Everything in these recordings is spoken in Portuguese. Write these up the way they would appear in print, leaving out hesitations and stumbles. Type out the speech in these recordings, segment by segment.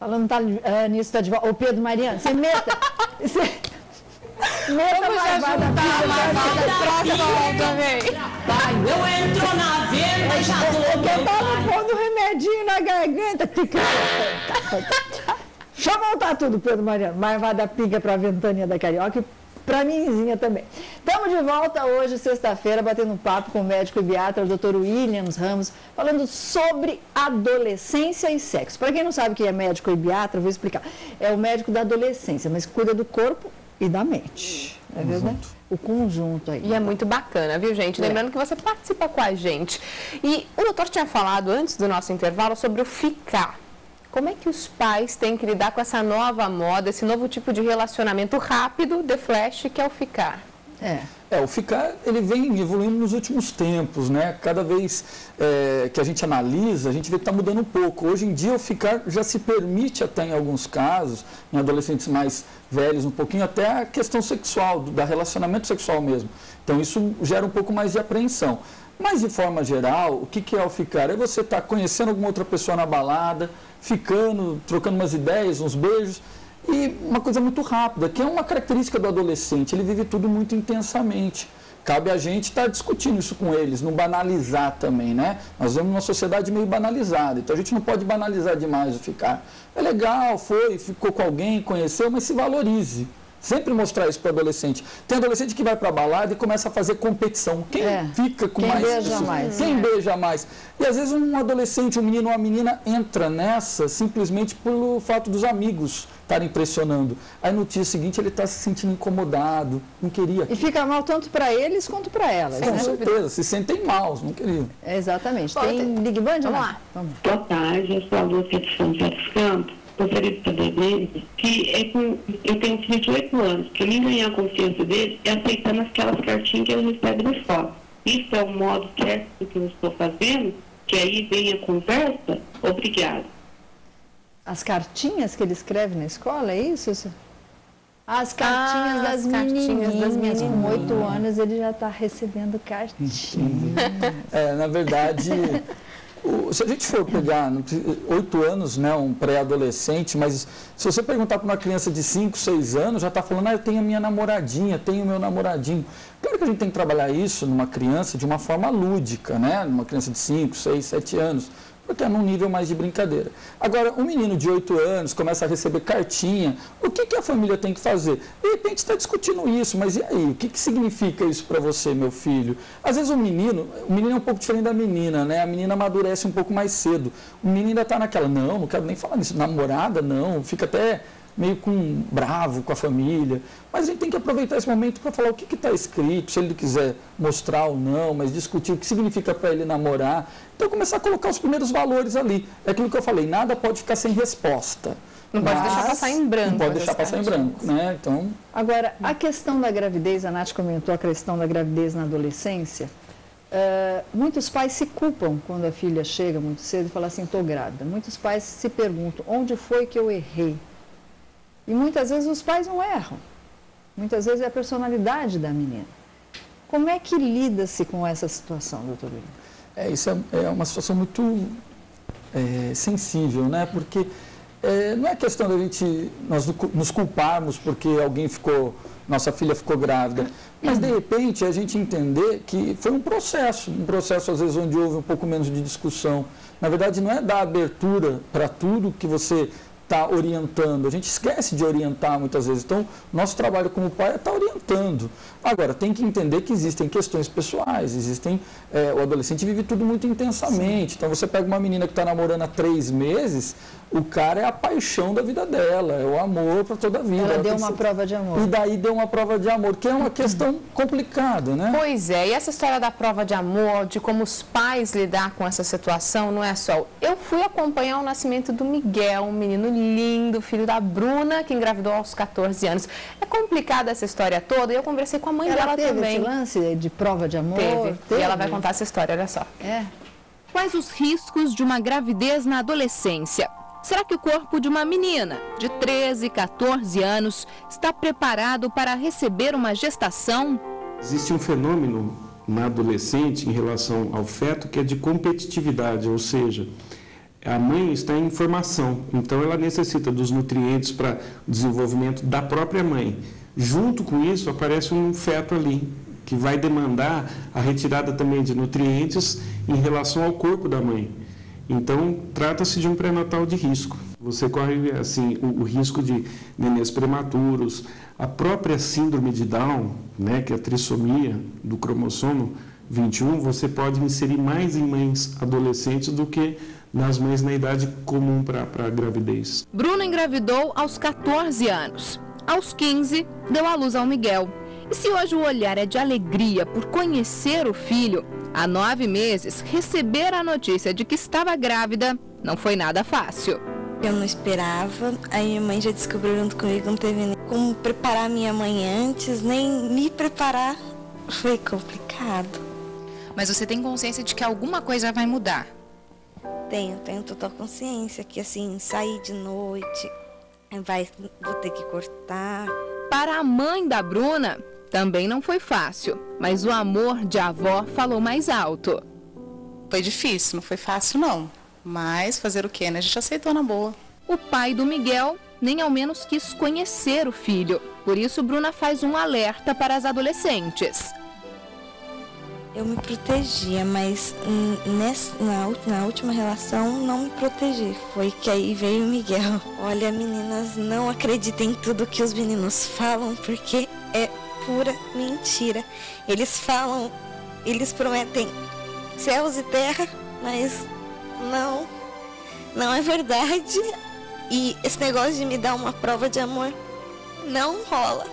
Falando nisso, está de volta. Ô, Pedro, Mariana, você meta... Meta a marvada também. Eu entro na venda e já tô... Eu tava pondo remedinho na garganta. Deixa eu voltar tudo, Pedro, Mariana. Marvada pinga para a Ventania da Carioca e para a Minzinha também. Estamos de volta hoje, sexta-feira, batendo um papo com o médico pediatra, o Dr. Williams Ramos, falando sobre adolescência e sexo. Para quem não sabe o que é médico e pediatra, vou explicar. É o médico da adolescência, mas que cuida do corpo e da mente. É verdade? O conjunto aí. E é muito bacana, viu, gente? Lembrando que você participa com a gente. E o doutor tinha falado antes do nosso intervalo sobre o ficar. Como é que os pais têm que lidar com essa nova moda, esse novo tipo de relacionamento rápido, de flash, que é o ficar? O ficar, ele vem evoluindo nos últimos tempos, né? Cada vez que a gente analisa, a gente vê que está mudando um pouco. Hoje em dia, o ficar já se permite até em alguns casos, em adolescentes mais velhos, um pouquinho, até a questão sexual, da relacionamento sexual mesmo. Então, isso gera um pouco mais de apreensão. Mas, de forma geral, o que é o ficar? É você estar conhecendo alguma outra pessoa na balada, ficando, trocando umas ideias, uns beijos, e uma coisa muito rápida, que é uma característica do adolescente, ele vive tudo muito intensamente. Cabe a gente estar discutindo isso com eles, não banalizar também, né? Nós vivemos numa sociedade meio banalizada, então a gente não pode banalizar demais o ficar. É legal, ficou com alguém, conheceu, mas se valorize. Sempre mostrar isso para o adolescente. Tem adolescente que vai para a balada e começa a fazer competição. Quem fica com mais... Quem beija mais. Quem beija mais. E às vezes um adolescente, um menino ou uma menina entra nessa simplesmente pelo fato dos amigos estarem pressionando. Aí no dia seguinte ele está se sentindo incomodado, não queria. E fica mal tanto para eles quanto para elas, né? Com certeza, se sentem mal, não queriam. Exatamente. Tem Big Band? Vamos lá. Boa tarde, eu sou a Lúcia de São José dos Campos. Gostaria de saber dele que eu tenho um filho de 8 anos, que me ganhar a confiança dele é aceitando aquelas cartinhas que ele recebe na escola. Isso é o modo certo do que eu estou fazendo? Que aí vem a conversa? Obrigada. As cartinhas que ele escreve na escola, é isso? As cartinhas das menininhas. Com 8 anos ele já está recebendo cartinhas. Na verdade... Se a gente for pegar 8 anos, né, um pré-adolescente, mas se você perguntar para uma criança de 5, 6 anos, já está falando, eu tenho a minha namoradinha, tenho o meu namoradinho. Claro que a gente tem que trabalhar isso numa criança de uma forma lúdica, né, numa criança de 5, 6, 7 anos, porque é num nível mais de brincadeira. Agora, um menino de 8 anos começa a receber cartinha, o que a família tem que fazer? De repente está discutindo isso, mas e aí? O que significa isso para você, meu filho? Às vezes o menino é um pouco diferente da menina, né? A menina amadurece um pouco mais cedo. O menino ainda está naquela, não quero nem falar nisso, namorada, não, fica até meio bravo com a família, mas a gente tem que aproveitar esse momento para falar o que está escrito, se ele quiser mostrar ou não, mas discutir o que significa para ele namorar. Então, começar a colocar os primeiros valores ali. É aquilo que eu falei, nada pode ficar sem resposta. Não pode deixar passar em branco. Não pode deixar passar em branco, né? Então... Agora, a questão da gravidez, a Nath comentou a questão da gravidez na adolescência. Muitos pais se culpam quando a filha chega muito cedo e fala assim, estou grávida. Muitos pais se perguntam, onde foi que eu errei? E muitas vezes os pais não erram. Muitas vezes é a personalidade da menina. Como é que lida-se com essa situação, doutor William? Isso é uma situação muito sensível, né? Porque não é questão da nós nos culparmos porque nossa filha ficou grávida, mas de repente a gente entender que foi um processo às vezes onde houve um pouco menos de discussão. Na verdade não é dar abertura para tudo que você está orientando, a gente esquece de orientar muitas vezes, então nosso trabalho como pai é estar orientando. Agora, tem que entender que existem questões pessoais, o adolescente vive tudo muito intensamente. Sim. Então você pega uma menina que está namorando há 3 meses, o cara é a paixão da vida dela, é o amor para toda a vida. Ela deu uma prova de amor. E daí deu uma prova de amor, que é uma questão complicada, né? Pois é, e essa história da prova de amor, de como os pais lidar com essa situação, não é só... Eu fui acompanhar o nascimento do Miguel, um menino lindo, filho da Bruna, que engravidou aos 14 anos. É complicada essa história toda, e eu conversei com a mãe dela também. Ela teve esse lance de prova de amor? Teve. E ela vai contar essa história, olha só. Quais os riscos de uma gravidez na adolescência? Será que o corpo de uma menina de 13, 14 anos está preparado para receber uma gestação? Existe um fenômeno na adolescente em relação ao feto que é de competitividade, ou seja, A mãe está em formação, então ela necessita dos nutrientes para o desenvolvimento da própria mãe. Junto com isso, aparece um feto ali, que vai demandar a retirada também de nutrientes em relação ao corpo da mãe. Então, trata-se de um pré-natal de risco. Você corre assim, o risco de nenês prematuros, a própria síndrome de Down, né, que é a trissomia do cromossomo 21, você pode inserir mais em mães adolescentes do que nas mães na idade comum para a gravidez. Bruna engravidou aos 14 anos. Aos 15, deu à luz ao Miguel. E se hoje o olhar é de alegria por conhecer o filho, há 9 meses, receber a notícia de que estava grávida não foi nada fácil. Eu não esperava, aí minha mãe já descobriu junto comigo, não teve nem como preparar minha mãe antes, nem me preparar. Foi complicado. Mas você tem consciência de que alguma coisa vai mudar? Tenho total consciência que assim, sair de noite, vou ter que cortar. Para a mãe da Bruna, também não foi fácil, mas o amor de avó falou mais alto. Foi difícil, não foi fácil não, mas fazer o quê, né? A gente aceitou na boa. O pai do Miguel nem ao menos quis conhecer o filho, por isso Bruna faz um alerta para as adolescentes. Eu me protegia, mas na última relação não me protegi. Foi que aí veio o Miguel. Olha, meninas, não acreditem em tudo que os meninos falam, porque é pura mentira. Eles falam, eles prometem céus e terra, mas não é verdade. E esse negócio de me dar uma prova de amor não rola.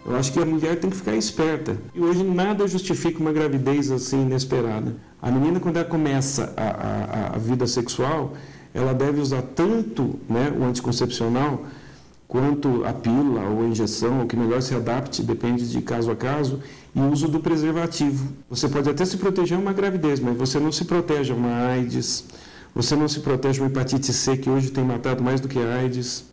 Eu acho que a mulher tem que ficar esperta. E hoje nada justifica uma gravidez assim inesperada. A menina, quando ela começa a vida sexual, ela deve usar tanto, né, o anticoncepcional, quanto a pílula ou a injeção, o que melhor se adapte, depende de caso a caso, e o uso do preservativo. Você pode até se proteger a uma gravidez, mas você não se protege a uma AIDS, você não se protege a uma hepatite C, que hoje tem matado mais do que a AIDS.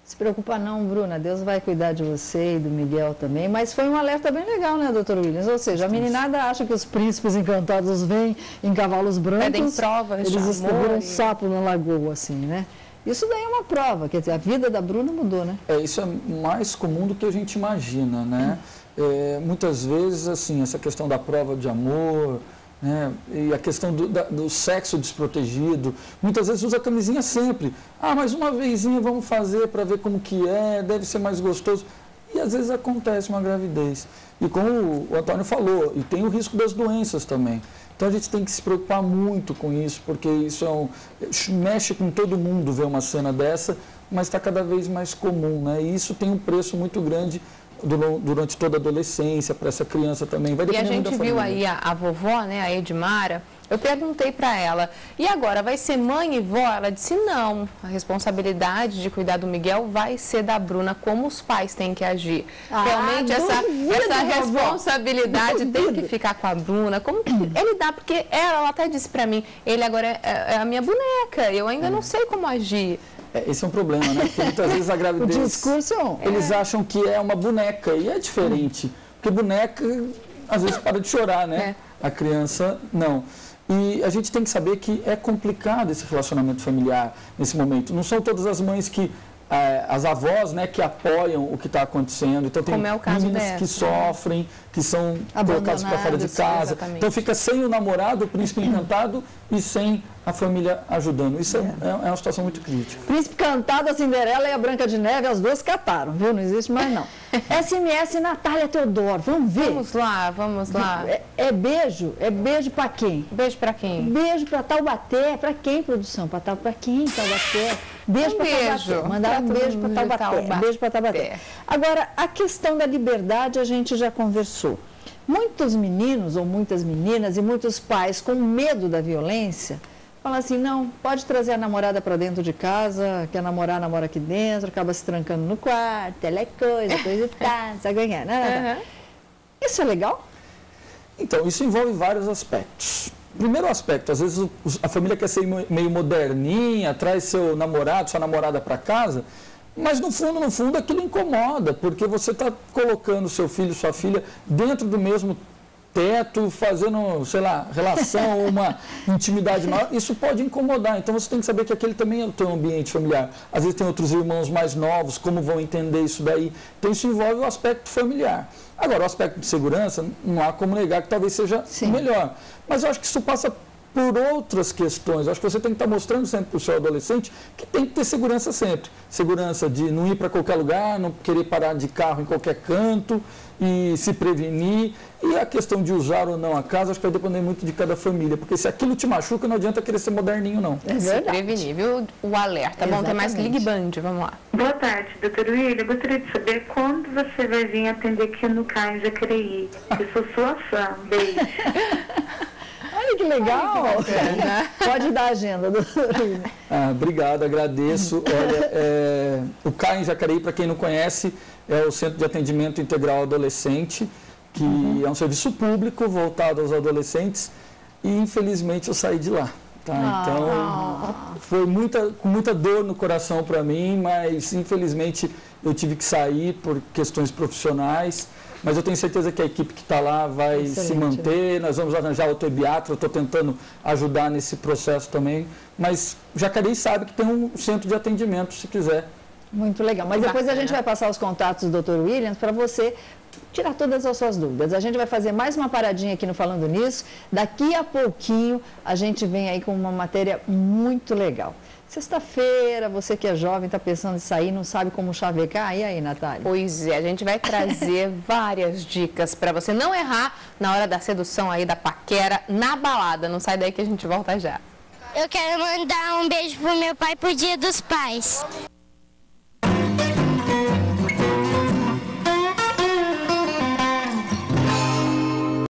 Se preocupa não, Bruna, Deus vai cuidar de você e do Miguel também, mas foi um alerta bem legal, né, doutor Williams? Ou seja, a meninada acha que os príncipes encantados vêm em cavalos brancos, pedem provas, eles distribuem um sapo na lagoa, assim, né? Isso daí é uma prova, quer dizer, a vida da Bruna mudou, né? Isso é mais comum do que a gente imagina, né? Muitas vezes, assim, essa questão da prova de amor, né? E a questão do sexo desprotegido, muitas vezes usa camisinha sempre. Mas uma vezinha vamos fazer para ver como que é, deve ser mais gostoso. E às vezes acontece uma gravidez. E como o Antônio falou, e tem o risco das doenças também. Então a gente tem que se preocupar muito com isso, porque isso mexe com todo mundo ver uma cena dessa, mas está cada vez mais comum, né? E isso tem um preço muito grande durante toda a adolescência, para essa criança também. Vai e a gente viu aí a vovó, né, a Edmara, eu perguntei para ela, e agora, vai ser mãe e vó? Ela disse, não, a responsabilidade de cuidar do Miguel vai ser da Bruna, como os pais têm que agir. Realmente, essa responsabilidade tem que ficar com a Bruna, como que ele dá, porque ela até disse para mim, ele agora é a minha boneca, eu ainda não sei como agir. Esse é um problema, né? Porque muitas vezes a gravidez... O discurso eles acham que é uma boneca, e é diferente. Porque boneca, às vezes, para de chorar, né? A criança, não. E a gente tem que saber que é complicado esse relacionamento familiar nesse momento. Não são todas as mães que... as avós, né, que apoiam o que está acontecendo. Então, tem meninas que sofrem, que são colocadas para fora de casa. Exatamente. Então, fica sem o namorado, o príncipe encantado, e sem a família ajudando. Isso é uma situação muito crítica. Príncipe encantado, a Cinderela e a Branca de Neve, as duas cataram, viu? Não existe mais, não. SMS Natália Teodoro, vamos ver? Vamos lá. É beijo para quem? Beijo para quem? Beijo para Taubaté. Para quem, produção? Para quem, Taubaté? Beijo para Taubaté. Mandaram um beijo para Taubaté. Beijo para Taubaté. Agora, a questão da liberdade a gente já conversou. Muitos meninos ou muitas meninas e muitos pais com medo da violência falam assim, não, pode trazer a namorada para dentro de casa, quer namorar, namora aqui dentro, acaba se trancando no quarto, ela é coisa e tal, não sabe ganhar. Isso é legal? Então, isso envolve vários aspectos. Primeiro aspecto, às vezes a família quer ser meio moderninha, traz seu namorado, sua namorada para casa, Mas no fundo aquilo incomoda, porque você está colocando seu filho, sua filha dentro do mesmo teto, fazendo, sei lá, relação, uma intimidade maior, isso pode incomodar. Então você tem que saber que aquele também é o teu ambiente familiar. Às vezes tem outros irmãos mais novos, como vão entender isso daí? Então isso envolve o aspecto familiar. Agora, o aspecto de segurança, não há como negar que talvez seja melhor. Mas eu acho que isso passa por outras questões. Eu acho que você tem que estar mostrando sempre para o seu adolescente que tem que ter segurança sempre. Segurança de não ir para qualquer lugar, não querer parar de carro em qualquer canto e se prevenir. E a questão de usar ou não a casa, acho que vai depender muito de cada família. Porque se aquilo te machuca, não adianta querer ser moderninho, não. É verdade. Se prevenir, viu? O alerta. Bom, tem mais Ligue Band, vamos lá. Boa tarde, doutor William. Eu gostaria de saber quando você vai vir atender aqui no CAIS Jacareí. Eu sou sua fã. Beijo. Olha que legal! Pode dar a agenda, doutor William. Obrigado, agradeço. Olha, o CAIS Jacareí, para quem não conhece, é o Centro de Atendimento Integral Adolescente, que é um serviço público voltado aos adolescentes, e infelizmente eu saí de lá. Tá? Então, foi com muita dor no coração para mim, mas infelizmente eu tive que sair por questões profissionais. Mas eu tenho certeza que a equipe que está lá vai se manter, nós vamos arranjar outro pediatra, eu estou tentando ajudar nesse processo também. Mas Jacareí sabe que tem um centro de atendimento, se quiser. Muito legal. Mas depois a gente vai passar os contatos do Dr. Williams para você tirar todas as suas dúvidas. A gente vai fazer mais uma paradinha aqui no Falando Nisso. Daqui a pouquinho a gente vem aí com uma matéria muito legal. Sexta-feira, você que é jovem, está pensando em sair, não sabe como chavecar. E aí, Natália? Pois é, a gente vai trazer várias dicas para você não errar na hora da sedução aí, da paquera, na balada. Não sai daí que a gente volta já. Eu quero mandar um beijo pro meu pai pro Dia dos Pais.